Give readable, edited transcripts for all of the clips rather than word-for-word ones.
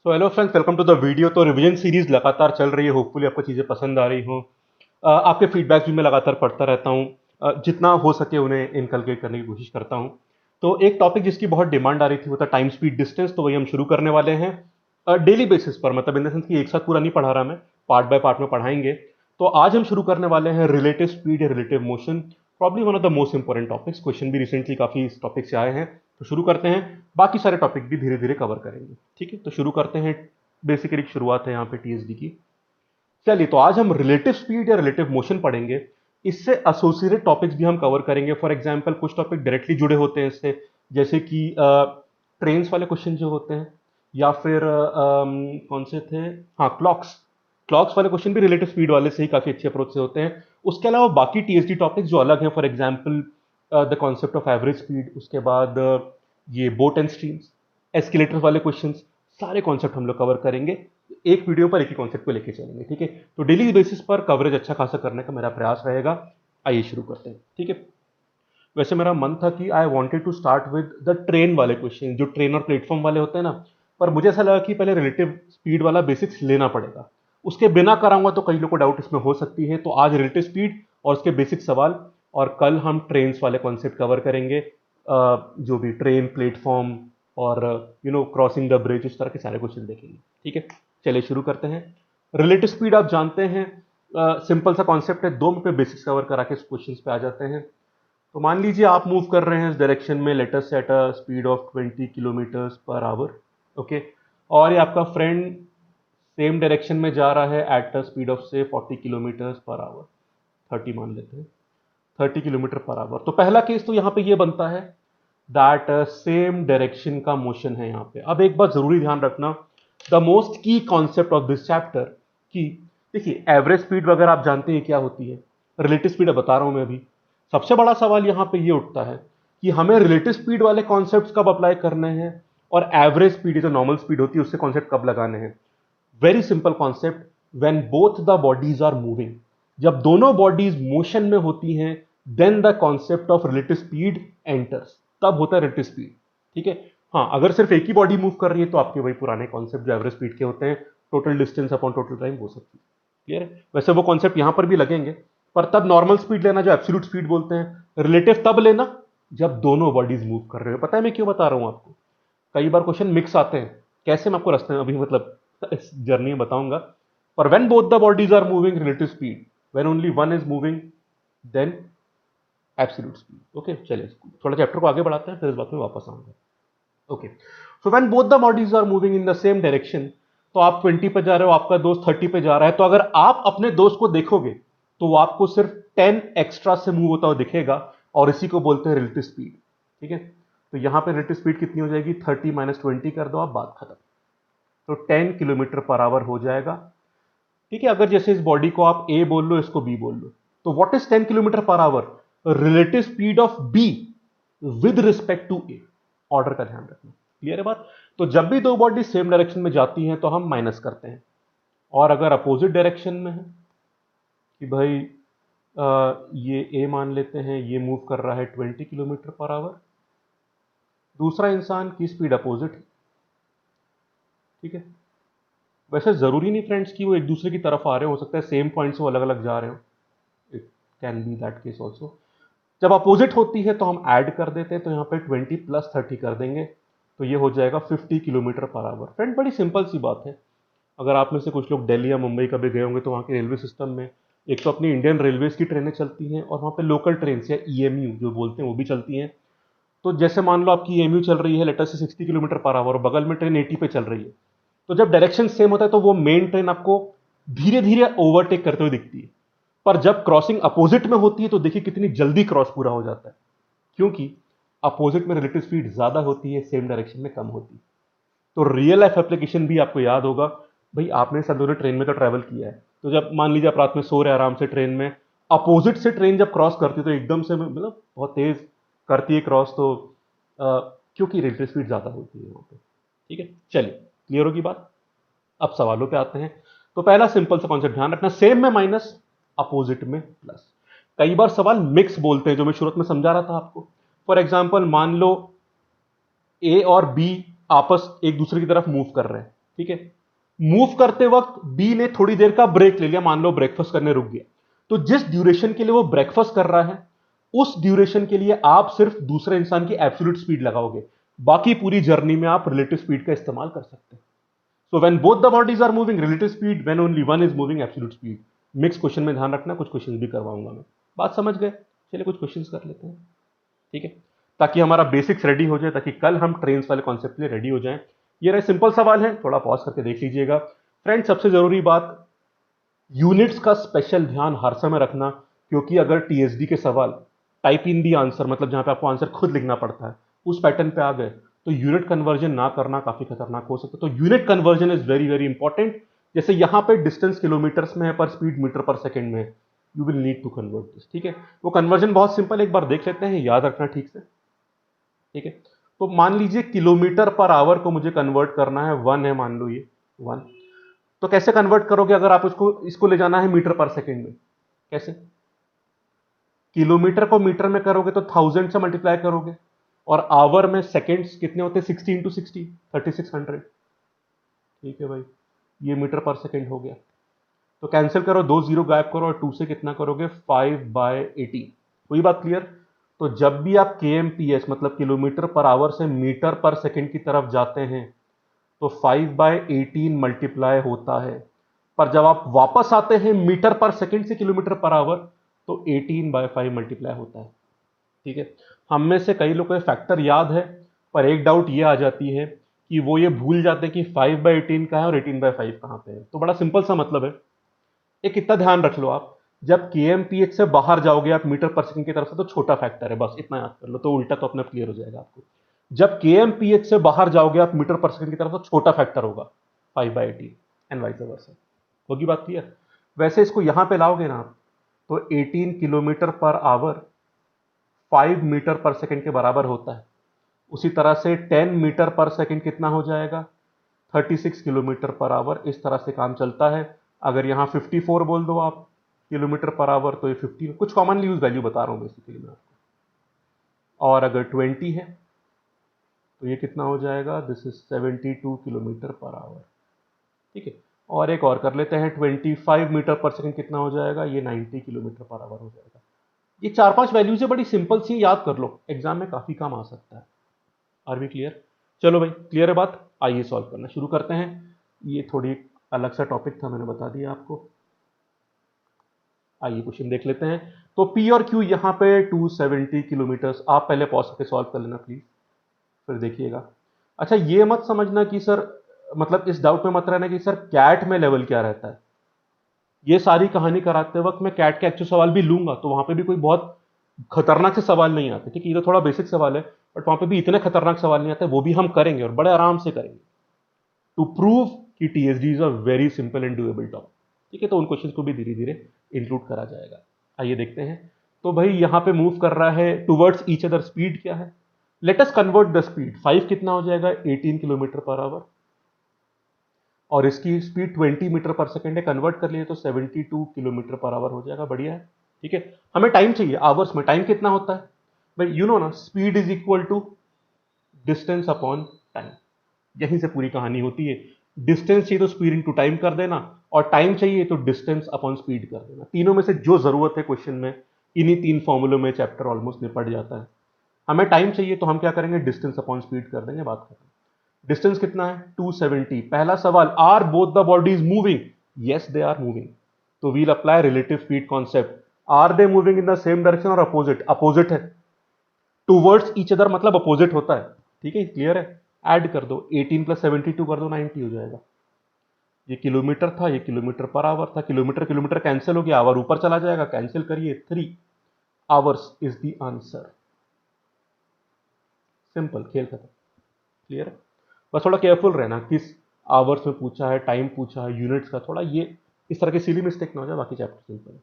So hello friends, welcome to the video. तो revision series लगातार चल रही है। होपफुली आपको चीज़ें पसंद आ रही हों। आपके फीडबैक भी मैं लगातार पढ़ता रहता हूँ। जितना हो सके उन्हें इनकलकेट करने की कोशिश करता हूँ। तो एक टॉपिक जिसकी बहुत डिमांड आ रही थी वो था टाइम स्पीड डिस्टेंस। तो वही हम शुरू करने वाले हैं डेली बेसिस पर, मतलब इन द सेंस कि एक साथ पूरा नहीं पढ़ा रहा मैं, पार्ट बाय पार्ट में पढ़ाएंगे। तो आज हम शुरू करने वाले हैं रिलेटिव स्पीड या relative motion. Probably one of the most important topics. Question भी रिसेंटली काफ़ी इस टॉपिक से आए हैं। तो शुरू करते हैं। बाकी सारे टॉपिक भी धीरे धीरे कवर करेंगे। ठीक है, तो शुरू करते हैं। बेसिकली शुरुआत है यहाँ पे टीएसडी की। चलिए, तो आज हम रिलेटिव स्पीड या रिलेटिव मोशन पढ़ेंगे। इससे एसोसिएटेड टॉपिक्स भी हम कवर करेंगे। फॉर एग्जांपल कुछ टॉपिक डायरेक्टली जुड़े होते हैं इससे, जैसे कि ट्रेन्स वाले क्वेश्चन जो होते हैं, या फिर कौन से थे, हाँ, क्लॉक्स। क्लॉक्स वाले क्वेश्चन भी रिलेटिव स्पीड वाले से ही काफ़ी अच्छे अप्रोच से होते हैं। उसके अलावा बाकी टीएसडी टॉपिक्स जो अलग हैं, for example the concept of average speed, उसके बाद ये बोट एंड स्ट्रीम्स, एस्केलेटर वाले क्वेश्चंस, सारे कॉन्सेप्ट हम लोग कवर करेंगे। एक वीडियो पर एक ही कॉन्सेप्ट को लेके चलेंगे। ठीक है, तो डेली बेसिस पर कवरेज अच्छा खासा करने का मेरा प्रयास रहेगा। आइए शुरू करते हैं। ठीक है, वैसे मेरा मन था कि I wanted to start with the train वाले क्वेश्चन, जो ट्रेन और प्लेटफॉर्म वाले होते हैं ना। पर मुझे ऐसा लगा कि पहले रिलेटिव स्पीड वाला बेसिक्स लेना पड़ेगा। उसके बिना कराऊंगा तो कई लोगों को डाउट इसमें हो सकती है। तो आज रिलेटिव स्पीड और उसके बेसिक सवाल, और कल हम ट्रेन्स वाले कॉन्सेप्ट कवर करेंगे। जो भी ट्रेन, प्लेटफॉर्म और क्रॉसिंग द ब्रिज, इस तरह के सारे क्वेश्चन देखेंगे। ठीक है, चलिए शुरू करते हैं। रिलेटिव स्पीड आप जानते हैं, सिंपल सा कॉन्सेप्ट है। 2 मिनट में बेसिक्स कवर करा के क्वेश्चन पे आ जाते हैं। तो मान लीजिए आप मूव कर रहे हैं इस डायरेक्शन में, let us at a speed of 20 kilometres per hour. Okay, और ये आपका फ्रेंड सेम डायरेक्शन में जा रहा है एट अ स्पीड ऑफ से 40 किलोमीटर्स पर आवर। 30 मान लेते हैं, 30 किलोमीटर पर आवर। तो पहला केस तो यहाँ पे ये बनता है दैट सेम डायरेक्शन का मोशन है यहाँ पे। अब एक बात जरूरी ध्यान रखना, द मोस्ट की कॉन्सेप्ट ऑफ दिस चैप्टर, कि देखिए एवरेज स्पीड वगैरह आप जानते हैं क्या होती है। रिलेटिव स्पीड बता रहा हूं मैं अभी। सबसे बड़ा सवाल यहां पे ये उठता है कि हमें रिलेटिव स्पीड वाले कॉन्सेप्ट्स कब अप्लाई करने हैं, और एवरेज स्पीड जो नॉर्मल स्पीड होती है उससे कॉन्सेप्ट कब लगाने हैं। Very simple concept, when both the bodies are moving, जब दोनों बॉडीज मोशन में होती हैं, then the concept of relative speed enters, तब होता है रिलेटिव स्पीड। ठीक है, हाँ, अगर सिर्फ एक ही बॉडी मूव कर रही है तो आपके वही पुराने कॉन्सेप्ट जो एवरेज स्पीड के होते हैं, total distance upon total time, वो सब। क्लियर है? वैसे वो कॉन्सेप्ट यहां पर भी लगेंगे, पर तब नॉर्मल स्पीड लेना जो एब्सोल्यूट स्पीड बोलते हैं। रिलेटिव तब लेना जब दोनों बॉडीज मूव कर रहे हो। पता है मैं क्यों बता रहा हूं आपको? कई बार क्वेश्चन मिक्स आते हैं। कैसे, मैं आपको रास्ते में अभी मतलब इस जर्नी में बताऊंगा। पर when both the bodies are moving relative speed, when only one is moving, then absolute speed. Okay, चलिए थोड़ा चैप्टर को आगे बढ़ाते हैं, फिर इस बात में वापस आऊंगा। Okay, so when both the bodies are moving in the same direction, तो आप 20 पे जा रहे हो, आपका दोस्त 30 पे जा रहा है, तो अगर आप अपने दोस्त को देखोगे तो वो आपको सिर्फ 10 एक्स्ट्रा से मूव होता हुआ दिखेगा, और इसी को बोलते हैं रिलेटिव स्पीड। ठीक है, तो यहां पे रिलेटिव स्पीड कितनी हो जाएगी, 30 माइनस 20 कर दो आप, बात खत्म। तो 10 किलोमीटर पर आवर हो जाएगा। ठीक है, अगर जैसे इस बॉडी को आप ए बोल लो, इसको बी बोल लो, तो what is 10 kilometre per hour? Relative speed of B with respect to A. Order का ध्यान रखना। क्लियर है बात? तो जब भी दो बॉडी सेम डायरेक्शन में जाती हैं तो हम माइनस करते हैं, और अगर अपोजिट डायरेक्शन में है कि भाई ये ए मान लेते हैं, ये मूव कर रहा है 20 किलोमीटर पर आवर, दूसरा इंसान की स्पीड अपोजिट है। ठीक है, वैसे जरूरी नहीं फ्रेंड्स कि वो एक दूसरे की तरफ आ रहे हो सकता है सेम पॉइंट से वो अलग अलग जा रहे हो। It can be that case also. जब अपोजिट होती है तो हम ऐड कर देते हैं, तो यहाँ पे 20 प्लस 30 कर देंगे, तो ये हो जाएगा 50 किलोमीटर पर आवर। फ्रेंड बड़ी सिंपल सी बात है। अगर आप में से कुछ लोग दिल्ली या मुंबई कभी गए होंगे तो वहाँ के रेलवे सिस्टम में एक तो अपनी इंडियन रेलवेज की ट्रेनें चलती हैं, और वहाँ पे लोकल ट्रेन या ईएमयू जो बोलते हैं वो भी चलती हैं। तो जैसे मान लो आपकी ईएमयू चल रही है लेटर से 60 किलोमीटर पर आवर, और बगल में ट्रेन 80 पे चल रही है, तो जब डायरेक्शन सेम होता है तो वो मेन ट्रेन आपको धीरे धीरे ओवरटेक करते हुए दिखती है। पर जब क्रॉसिंग अपोजिट में होती है तो देखिए कितनी जल्दी क्रॉस पूरा हो जाता है, क्योंकि अपोजिट में रिलेटिव स्पीड ज्यादा होती है, सेम डायरेक्शन में कम होती है। तो रियल लाइफ एप्लीकेशन भी आपको याद होगा। भाई आपने सब दोनों ट्रेन में तो ट्रैवल किया है, तो जब मान लीजिए आप रात में सो रहे हैं आराम से ट्रेन में, अपोजिट से ट्रेन जब क्रॉस करती है तो एकदम से मतलब बहुत तेज करती है क्रॉस, तो क्योंकि रिलेटिव स्पीड ज्यादा होती है वहां पे। ठीक है, चलिए क्लियर होगी बात। अब सवालों पे आते हैं। तो पहला सिंपल सा कॉन्सेप्ट ध्यान रखना, सेम में माइनस, अपोजिट में प्लस। कई बार सवाल मिक्स बोलते हैं, जो मैं शुरुआत में समझा रहा था आपको। फॉर एग्जाम्पल मान लो ए और बी आपस एक दूसरे की तरफ मूव कर रहे हैं, ठीक है। मूव करते वक्त बी ने थोड़ी देर का ब्रेक ले लिया, मान लो ब्रेकफास्ट करने रुक गया, तो जिस ड्यूरेशन के लिए वो ब्रेकफास्ट कर रहा है उस ड्यूरेशन के लिए आप सिर्फ दूसरे इंसान की एब्सोल्यूट स्पीड लगाओगे, बाकी पूरी जर्नी में आप रिलेटिव स्पीड का इस्तेमाल कर सकते हैं। So when both the bodies are moving relative speed, when only one is moving absolute speed. Mix question में ध्यान रखना, कुछ क्वेश्चन भी करवाऊंगा मैं। बात समझ गए? चलिए कुछ क्वेश्चंस कर लेते हैं, ठीक है, ताकि हमारा बेसिक्स रेडी हो जाए, ताकि कल हम ट्रेन्स वाले कॉन्सेप्ट के लिए रेडी हो जाएं। ये रहे सिंपल सवाल है, थोड़ा पॉज करके देख लीजिएगा। फ्रेंड, सबसे जरूरी बात, यूनिट्स का स्पेशल ध्यान हर समय रखना, क्योंकि अगर टीएसडी के सवाल टाइप इन दी आंसर, मतलब जहां पे आपको आंसर खुद लिखना पड़ता है, उस पैटर्न पे आ गए तो यूनिट कन्वर्जन ना करना काफी खतरनाक हो सकता है। तो unit conversion is very very important. जैसे यहां पे डिस्टेंस किलोमीटर्स में है पर स्पीड मीटर पर सेकंड में है, you will need to convert this, ठीक है। वो कन्वर्जन बहुत सिंपल है, एक बार देख लेते हैं, याद रखना ठीक से, ठीक है। तो मान लीजिए किलोमीटर पर आवर को मुझे कन्वर्ट करना है, 1 है मान लो, ये 1। तो कैसे कन्वर्ट करोगे अगर आप इसको ले जाना है मीटर पर सेकंड में? कैसे? किलोमीटर को मीटर में करोगे तो 1000 से मल्टीप्लाई करोगे, और आवर में सेकंड्स कितने होते हैं? 60 इंटू 60, 3600, ठीक है भाई, ये मीटर पर सेकंड हो गया। तो कैंसिल करो, 2 जीरो गायब करो, और 2 से कितना करोगे? 5/18। वही बात क्लियर? तो जब भी आप kmph मतलब किलोमीटर पर आवर से मीटर पर सेकंड की तरफ जाते हैं तो 5/18 मल्टीप्लाई होता है, पर जब आप वापस आते हैं मीटर पर सेकंड से किलोमीटर पर आवर तो 18/5 मल्टीप्लाई होता है, ठीक है। हम में से कई लोगों को फैक्टर याद है, पर एक डाउट ये आ जाती है कि वो ये भूल जाते हैं कि 5/18 कहाँ है और 18/5 कहाँ पे है। तो बड़ा सिंपल सा मतलब है, एक इतना ध्यान रख लो आप, जब kmph से बाहर जाओगे आप मीटर पर सेकंड की तरफ से तो छोटा फैक्टर है, बस इतना याद कर लो, तो उल्टा तो अपना क्लियर हो जाएगा आपको। जब kmph से बाहर जाओगे आप मीटर पर सेकंड की तरफ तो छोटा फैक्टर होगा 5/18 एंड वाइस वर्सा। होगी बात क्लियर? वैसे इसको यहां पे लाओगे ना आप, तो 18 किलोमीटर पर आवर 5 मीटर पर सेकंड के बराबर होता है। उसी तरह से 10 मीटर पर सेकंड कितना हो जाएगा? 36 किलोमीटर पर आवर। इस तरह से काम चलता है। अगर यहां 54 बोल दो आप किलोमीटर पर आवर तो ये 15, कुछ कॉमनली यूज वैल्यू बता रहा हूं बेसिकली मैं आपको। और अगर 20 है तो ये कितना हो जाएगा? This is 72 kilometre per our, ठीक है। और एक और कर लेते हैं, 25 मीटर पर सेकंड कितना हो जाएगा? ये 90 किलोमीटर पर आवर हो जाएगा। ये 4-5 वैल्यूज है, बड़ी सिंपल सी, याद कर लो, एग्जाम में काफी काम आ सकता है। Are we clear? चलो भाई, क्लियर है बात? आइए सॉल्व करना शुरू करते हैं। ये थोड़ी अलग सा टॉपिक था, मैंने बता दिया आपको। आइए क्वेश्चन देख लेते हैं। तो पी और क्यू यहाँ पे 270 किलोमीटर। आप पहले पॉज करके सॉल्व कर लेना प्लीज, फिर देखिएगा। अच्छा, ये मत समझना कि सर, मतलब इस डाउट में मत रहना कि सर कैट में लेवल क्या रहता है। ये सारी कहानी कराते वक्त मैं कैट के एक्चुअल सवाल भी लूंगा, तो वहां पे भी कोई बहुत खतरनाक से सवाल नहीं आते, ठीक है। ये तो थोड़ा बेसिक सवाल है, बट वहां पे भी इतने खतरनाक सवाल नहीं आते, वो भी हम करेंगे और बड़े आराम से करेंगे, टू प्रूव कि TSD is a very simple and doable topic, ठीक है। तो उन क्वेश्चन को भी धीरे धीरे इंक्लूड करा जाएगा। आइए देखते हैं। तो भाई यहां पे मूव कर रहा है टुवर्ड्स ईच अदर, स्पीड क्या है? Let us convert the speed. 5 कितना हो जाएगा? 18 किलोमीटर पर आवर, और इसकी स्पीड 20 मीटर पर सेकंड है, कन्वर्ट कर लिए तो 72 किलोमीटर पर आवर हो जाएगा। बढ़िया है, ठीक है। हमें टाइम चाहिए आवर्स में, टाइम कितना होता है भाई? यू नो ना, speed is equal to distance upon time. यहीं से पूरी कहानी होती है। डिस्टेंस चाहिए तो स्पीड इनटू टाइम कर देना, और टाइम चाहिए तो डिस्टेंस अपॉन स्पीड कर देना। तीनों में से जो जरूरत है क्वेश्चन में, इन्हीं 3 फॉर्मूलों में चैप्टर ऑलमोस्ट निपट जाता है। हमें टाइम चाहिए तो हम क्या करेंगे? डिस्टेंस अपॉन स्पीड कर देंगे, बात खत्म। डिस्टेंस कितना है? 270। पहला सवाल, are both the bodies moving? Yes they are moving, तो we'll apply relative speed concept. Are they moving in the same direction और अपोजिट? अपोजिट है। टूवर्ड्स ईच अदर मतलब अपोजिट होता है, ठीक है, क्लियर है। ऐड कर दो, 18 प्लस 72 कर दो, 90 हो जाएगा। ये किलोमीटर था, ये किलोमीटर पर आवर था, किलोमीटर किलोमीटर कैंसिल हो गया, आवर ऊपर चला जाएगा, कैंसिल करिए, 3 hours is the answer. Simple, खेल खत्म, क्लियर है। बस थोड़ा केयरफुल रहना, किस आवर्स में पूछा है, टाइम पूछा है, यूनिट्स का, थोड़ा ये इस तरह की सिली मिस्टेक ना हो जाए, बाकी चैप्टर सिंपल है।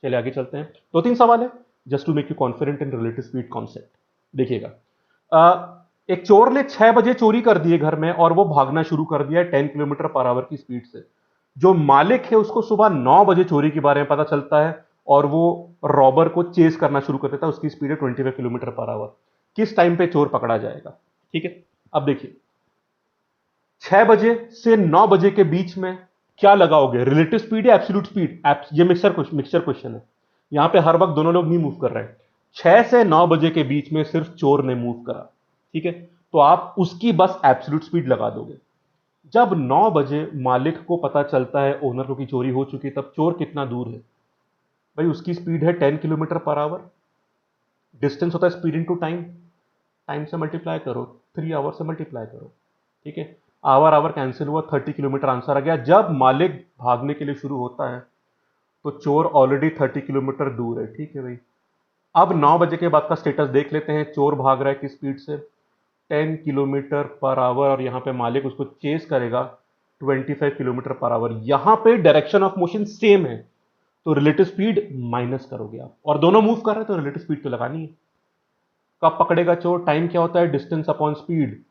चलिए आगे चलते हैं। 2-3 सवाल है just to make you confident in relative speed concept. देखिएगा, एक चोर ने 6 बजे चोरी कर दिए घर में, और वो भागना शुरू कर दिया 10 किलोमीटर पर आवर की स्पीड से। जो मालिक है उसको सुबह 9 बजे चोरी के बारे में पता चलता है, और वो रॉबर को चेस करना शुरू कर देता है। उसकी स्पीड है 25 किलोमीटर पर आवर। किस टाइम पे चोर पकड़ा जाएगा? ठीक है, अब देखिए, 6 बजे से 9 बजे के बीच में क्या लगाओगे, रिलेटिव स्पीड या एब्सोल्यूट स्पीड? ये मिक्सर क्वेश्चन है, यहां पे हर वक्त दोनों लोग नहीं मूव कर रहे हैं। 6 से 9 बजे के बीच में सिर्फ चोर ने मूव करा, ठीक है, तो आप उसकी बस एब्सोल्यूट स्पीड लगा दोगे। जब 9 बजे मालिक को पता चलता है ओनर को की चोरी हो चुकी है, तब चोर कितना दूर है? भाई उसकी स्पीड है 10 किलोमीटर पर आवर। डिस्टेंस होता है स्पीड इनटू टाइम, टाइम से मल्टीप्लाई करो, 3 आवर से मल्टीप्लाई करो, ठीक है, आवर आवर कैंसिल हुआ, 30 किलोमीटर आंसर आ गया। जब मालिक भागने के लिए शुरू होता है तो चोर ऑलरेडी 30 किलोमीटर दूर है, ठीक है भाई। अब 9 बजे के बाद का स्टेटस देख लेते हैं, चोर भाग रहा है किस स्पीड से, 10 किलोमीटर पर आवर, और यहां पे मालिक उसको चेस करेगा 25 किलोमीटर पर आवर। यहां पे डायरेक्शन ऑफ मोशन सेम है, तो रिलेटिव स्पीड माइनस करोगे आप, और दोनों मूव कर रहे हैं तो रिलेटिव स्पीड तो लगानी है। कब पकड़ेगा चोर? टाइम क्या होता है? Distance upon speed.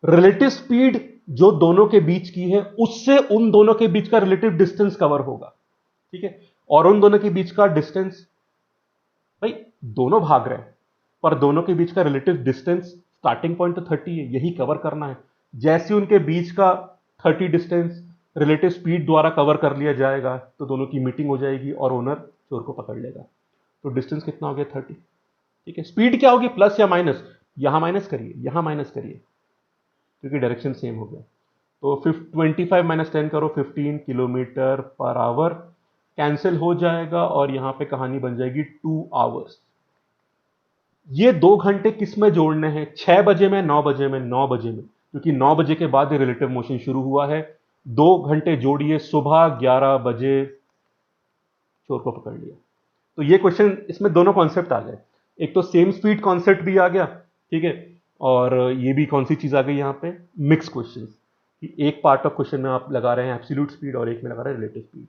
Relative speed जो दोनों के बीच की है, उससे उन दोनों के बीच का रिलेटिव डिस्टेंस कवर होगा, ठीक है, और उन दोनों के बीच का डिस्टेंस, भाई दोनों भाग रहे हैं पर दोनों के बीच का रिलेटिव डिस्टेंस, स्टार्टिंग पॉइंट तो 30 है, यही कवर करना है। जैसे उनके बीच का 30 डिस्टेंस रिलेटिव स्पीड द्वारा कवर कर लिया जाएगा तो दोनों की मीटिंग हो जाएगी और ओनर चोर को पकड़ लेगा। तो डिस्टेंस कितना हो गया? 30, ठीक है। स्पीड क्या होगी? प्लस या माइनस? यहां माइनस करिए, यहां माइनस करिए, क्योंकि डायरेक्शन सेम हो गया। तो 25 माइनस 10 करो, 15 किलोमीटर पर आवर, कैंसिल हो जाएगा और यहां पे कहानी बन जाएगी 2 आवर्स। ये 2 घंटे किस में जोड़ने हैं? 6 बजे में, 9 बजे में? 9 बजे में, क्योंकि 9 बजे के बाद ये रिलेटिव मोशन शुरू हुआ है। 2 घंटे जोड़िए, सुबह 11 बजे चोर को पकड़ लिया। तो ये क्वेश्चन, इसमें दोनों कॉन्सेप्ट आ गए, एक तो सेम स्पीड कॉन्सेप्ट भी आ गया, ठीक है, और ये भी कौन सी चीज आ गई यहाँ पे? मिक्स क्वेश्चन, कि एक पार्ट ऑफ क्वेश्चन में आप लगा रहे हैं एब्सोल्यूट स्पीड और एक में लगा रहे हैं रिलेटिव स्पीड।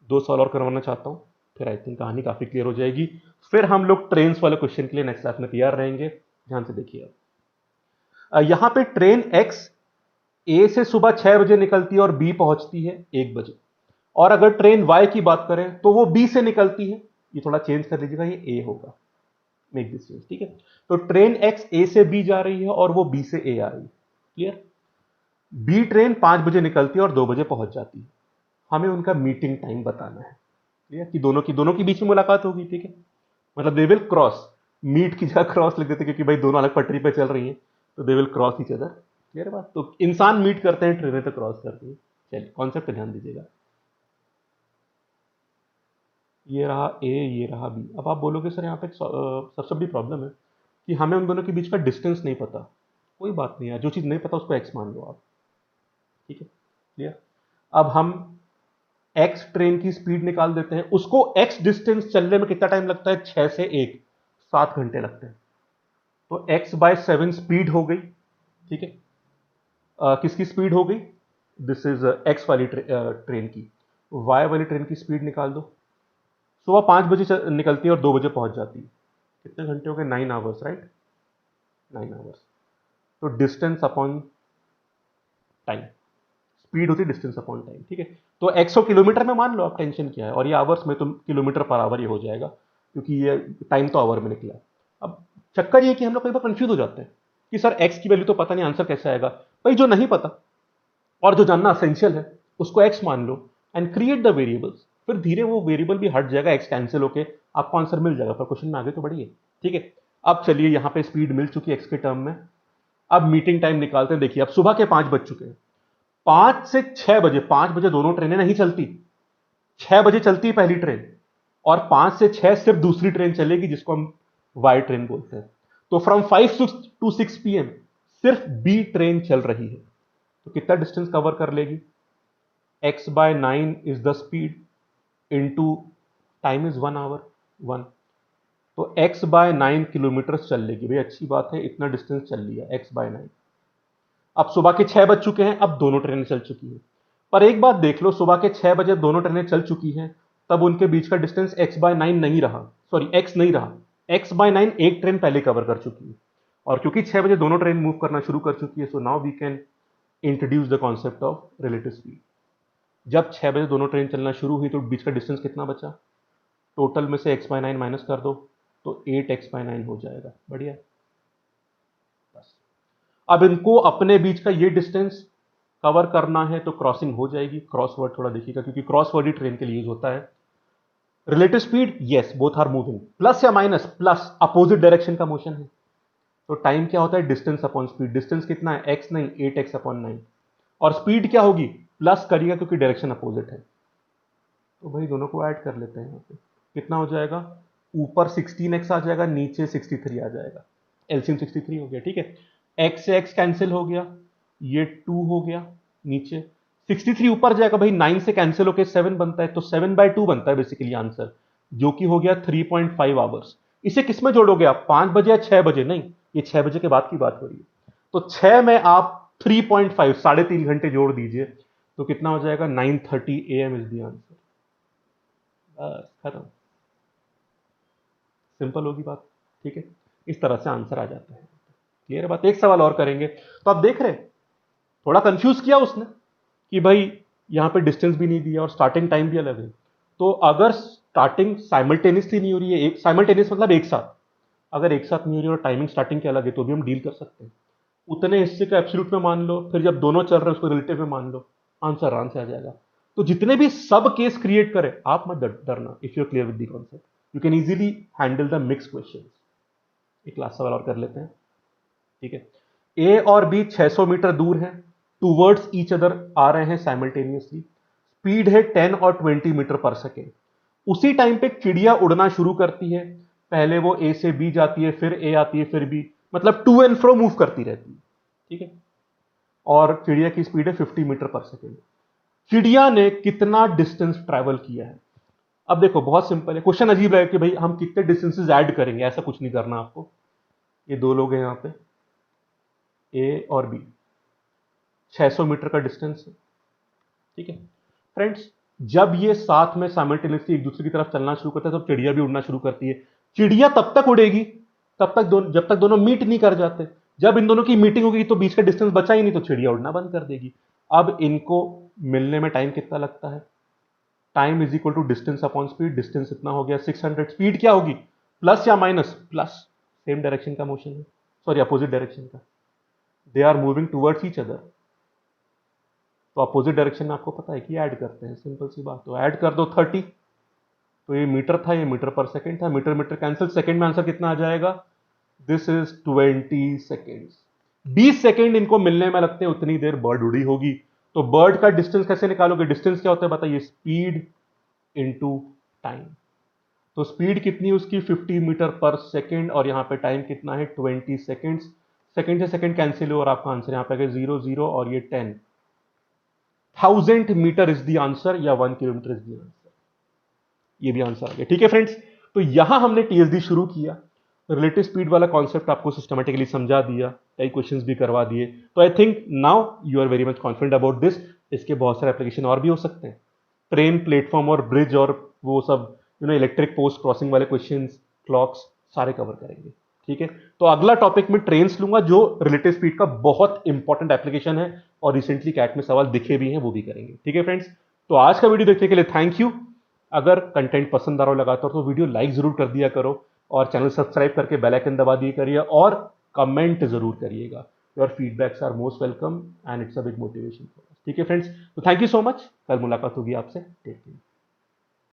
2 सवाल और करवाना चाहता हूँ, फिर आई थिंक कहानी काफी क्लियर हो जाएगी। फिर हम लोग ट्रेन्स वाले क्वेश्चन के लिए नेक्स्ट क्लास में तैयार रहेंगे। ध्यान से देखिए, यहाँ पे ट्रेन एक्स ए से सुबह 6 बजे निकलती है और बी पहुंचती है 1 बजे, और अगर ट्रेन वाई की बात करें तो वो बी से निकलती है, ये थोड़ा चेंज कर लीजिएगा, ये ए होगा, मेक दिस चेंज, ठीक है। तो ट्रेन एक्स ए से बी जा रही है और वो बी से ए आ रही है, क्लियर। बी ट्रेन 5 बजे निकलती है और 2 बजे पहुंच जाती है। हमें उनका मीटिंग टाइम बताना है, क्लियर, कि दोनों की बीच में मुलाकात होगी, ठीक है, मतलब दे विल क्रॉस, मीट की जगह क्रॉस लिख देते, क्योंकि भाई दोनों अलग पटरी पे चल रही हैं, तो they will cross each other, clear बात। तो इंसान मीट करते हैं, ट्रेनें तो क्रॉस करती है। चलिए कॉन्सेप्ट पे ध्यान दीजिएगा, ये रहा ए, ये रहा बी। अब आप बोलोगे सर यहाँ पे सबसे बड़ी प्रॉब्लम है कि हमें उन दोनों के बीच का डिस्टेंस नहीं पता। कोई बात नहीं यार, जो चीज़ नहीं पता उसको एक्स मान लो आप, ठीक है, क्लियर। अब हम एक्स ट्रेन की स्पीड निकाल देते हैं, उसको एक्स डिस्टेंस चलने में कितना टाइम लगता है? 6 से 1, 7 घंटे लगते हैं। तो x/7 स्पीड हो गई, ठीक है। किसकी स्पीड हो गई? दिस इज एक्स वाली ट्रेन की। वाई वाली ट्रेन की स्पीड निकाल दो। सुबह 5 बजे निकलती है और 2 बजे पहुंच जाती है। कितने घंटे हो गए? 9 आवर्स, राइट, 9 आवर्स। तो डिस्टेंस अपॉन टाइम, स्पीड होती है डिस्टेंस अपॉन टाइम, ठीक है। तो 100 किलोमीटर में मान लो आप, टेंशन क्या है, और ये आवर्स में तो किलोमीटर पर आवर ही हो जाएगा, क्योंकि ये टाइम तो आवर में निकला है। अब चक्कर ये कि हम लोग कई बार कंफ्यूज हो जाते हैं कि सर एक्स की वैल्यू तो पता नहीं, आंसर कैसे आएगा? भाई जो नहीं पता और जो जानना असेंशियल है उसको एक्स मान लो एंड क्रिएट द वेरिएबल्स, फिर धीरे वो वेरिएबल भी हट जाएगा, एक्स कैंसिल होके आपको आंसर मिल जाएगा, पर क्वेश्चन में आगे तो बढ़िए, ठीक है। अब चलिए यहाँ पे स्पीड मिल चुकी है एक्स के टर्म में। अब मीटिंग टाइम निकालते हैं। देखिए अब सुबह के 5 बज चुके हैं, 5 से 6 बजे, 5 बजे दोनों ट्रेनें नहीं चलती, 6 बजे चलती है पहली ट्रेन, और 5 से 6 सिर्फ दूसरी ट्रेन चलेगी जिसको हम वाई ट्रेन बोलते हैं। तो फ्रॉम 5 टू 6 पीएम सिर्फ बी ट्रेन चल रही है, तो कितना डिस्टेंस कवर कर लेगी? x/9 is the speed into time is 1 hour, 1, तो x/9 किलोमीटर चल लेगी। भाई अच्छी बात है, इतना डिस्टेंस चल लिया x/9। अब सुबह के 6 बज चुके हैं, अब दोनों ट्रेनें चल चुकी हैं, पर एक बात देख लो, सुबह के 6 बजे दोनों ट्रेनें चल चुकी हैं, तब उनके बीच का डिस्टेंस x/9 नहीं रहा, सॉरी x नहीं रहा, x/9 एक ट्रेन पहले कवर कर चुकी है, और क्योंकि 6 बजे दोनों ट्रेन मूव करना शुरू कर चुकी है, so now we can introduce the concept of relative speed. जब 6 बजे दोनों ट्रेन चलना शुरू हुई तो बीच का डिस्टेंस कितना बचा? टोटल में से x/9 माइनस कर दो तो 8x/9 हो जाएगा, बढ़िया। बस अब इनको अपने बीच का ये डिस्टेंस कवर करना है तो क्रॉसिंग हो जाएगी, क्रॉसवर्ड थोड़ा देखिएगा क्योंकि क्रॉसवर्ड ही ट्रेन के लिए यूज होता है। Relative speed, yes both are moving, plus या माइनस, प्लस अपोजिट डायरेक्शन का मोशन है। तो टाइम क्या होता है, डिस्टेंस अपॉन स्पीड, डिस्टेंस कितना है एक्स नहीं 8x अपॉन 9, और स्पीड क्या होगी, प्लस करिएगा क्योंकि डायरेक्शन अपोजिट है। तो भाई दोनों को ऐड कर लेते हैं यहाँ पे, कितना हो जाएगा, ऊपर 16x आ जाएगा, नीचे 63 आ जाएगा, एलसीएम 63 हो गया, ठीक है। x से x कैंसिल हो गया, ये 2 हो गया, नीचे 63 ऊपर जाएगा भाई, 9 से कैंसिल होकर 7 बनता है, तो 7/2 बनता है बेसिकली आंसर, जो कि हो गया 3.5 आवर्स। इसे किस में जोड़ोगे आप, 5 बजे या 6 बजे, नहीं ये 6 बजे के बाद की बात हो रही है, तो 6 में आप 3.5 3.5 घंटे जोड़ दीजिए, तो कितना हो जाएगा, 9:30 AM इज द आंसर। बस खत्म, सिंपल होगी बात, ठीक है। इस तरह से आंसर आ जाता है, क्लियर है बात। एक सवाल और करेंगे, तो आप देख रहे हैं थोड़ा कंफ्यूज किया उसने कि भाई यहां पे डिस्टेंस भी नहीं दिया और स्टार्टिंग टाइम भी अलग है, तो अगर स्टार्टिंग साइमल्टेनियसली नहीं हो रही है, एक साइमल्टेनियस मतलब एक साथ, अगर एक साथ नहीं हो रही है और टाइमिंग स्टार्टिंग के अलग है, तो भी हम डील कर सकते हैं। उतने हिस्से को एब्सोल्यूट में मान लो, फिर जब दोनों चल रहे हैं उसको रिलेटिव में मान लो, आंसर आराम से आ जाएगा। तो जितने भी सब केस क्रिएट करें, आप मत डरना, if you are clear with the concept you can easily handle the mix question. एक लास्ट सवाल और कर लेते हैं, ठीक है। ए और बी 600 मीटर दूर हैं, टूवर्ड्स ईच अदर आ रहे हैं साइमल्टेनियसली, स्पीड है 10 और 20 मीटर पर सेकेंड। उसी टाइम पे चिड़िया उड़ना शुरू करती है, पहले वो ए से बी जाती है, फिर ए आती है, फिर बी, मतलब टू एंड फ्रो मूव करती रहती है, ठीक है। और चिड़िया की स्पीड है 50 मीटर पर सेकेंड। चिड़िया ने कितना डिस्टेंस ट्रैवल किया है। अब देखो बहुत सिंपल है, क्वेश्चन अजीब है कि भाई हम कितने डिस्टेंसेस ऐड करेंगे, ऐसा कुछ नहीं करना आपको। ये दो लोग हैं यहां पे, ए और बी, 600 मीटर का डिस्टेंस है, ठीक है फ्रेंड्स। जब ये साथ में साइमल्टेनियसली एक दूसरे की तरफ चलना शुरू करता है, तब चिड़िया भी उड़ना शुरू करती है। चिड़िया तब तक उड़ेगी जब तक दोनों मीट नहीं कर जाते। जब इन दोनों की मीटिंग होगी तो बीच का डिस्टेंस बचा ही नहीं, तो चिड़िया उड़ना बंद कर देगी। अब इनको मिलने में टाइम कितना लगता है, time is equal to distance upon speed, distance इतना हो गया 600, स्पीड क्या होगी, प्लस या माइनस, प्लस, सेम डायरेक्शन का मोशन है, सॉरी अपोजिट डायरेक्शन का, they are moving towards each other. तो अपोजिट डायरेक्शन में आपको पता है कि ऐड करते हैं, सिंपल सी बात, तो ऐड कर दो 30, तो ये मीटर था, ये मीटर पर सेकेंड था, मीटर मीटर कैंसिल, सेकेंड में आंसर कितना आ जाएगा, दिस इज 20 सेकेंड्स। 20 सेकेंड इनको मिलने में लगते हैं, उतनी देर बर्ड उड़ी होगी। तो बर्ड का डिस्टेंस कैसे निकालोगे, डिस्टेंस क्या होता है बताइए, स्पीड इनटू टाइम। तो स्पीड कितनी उसकी 50 मीटर पर सेकेंड, और यहां पे टाइम कितना है 20 सेकेंड्स। सेकेंड से सेकेंड कैंसिल हो और आपका आंसर यहां पे 0 0 और ये 10, 1000 मीटर इज द आंसर, या 1 किलोमीटर इज द आंसर। ये भी आंसर आ गया, ठीक है फ्रेंड्स। तो यहां हमने टीएसडी शुरू किया, रिलेटिव स्पीड वाला कॉन्सेप्ट आपको सिस्टमेटिकली समझा दिया, कई क्वेश्चंस भी करवा दिए। तो I think now you are very much confident about this. इसके बहुत सारे एप्लीकेशन और भी हो सकते हैं, ट्रेन, प्लेटफॉर्म और ब्रिज, और वो सब इलेक्ट्रिक पोस्ट क्रॉसिंग वाले क्वेश्चंस, क्लॉक्स, सारे कवर करेंगे, ठीक है। तो अगला टॉपिक में ट्रेन्स लूंगा, जो रिलेटिव स्पीड का बहुत इंपॉर्टेंट एप्लीकेशन है और रिसेंटली कैट में सवाल दिखे भी हैं, वो भी करेंगे, ठीक है फ्रेंड्स। तो आज का वीडियो देखने के लिए थैंक यू। अगर कंटेंट पसंद आ रहा हो लगातार, तो वीडियो लाइक जरूर कर दिया करो, और चैनल सब्सक्राइब करके बेल आइकन दबा दिया करिए, और कमेंट जरूर करिएगा। Your feedbacks are most welcome and it's a big motivation for us, ठीक है फ्रेंड्स। तो थैंक यू सो मच, कल मुलाकात होगी आपसे, टेक केयर।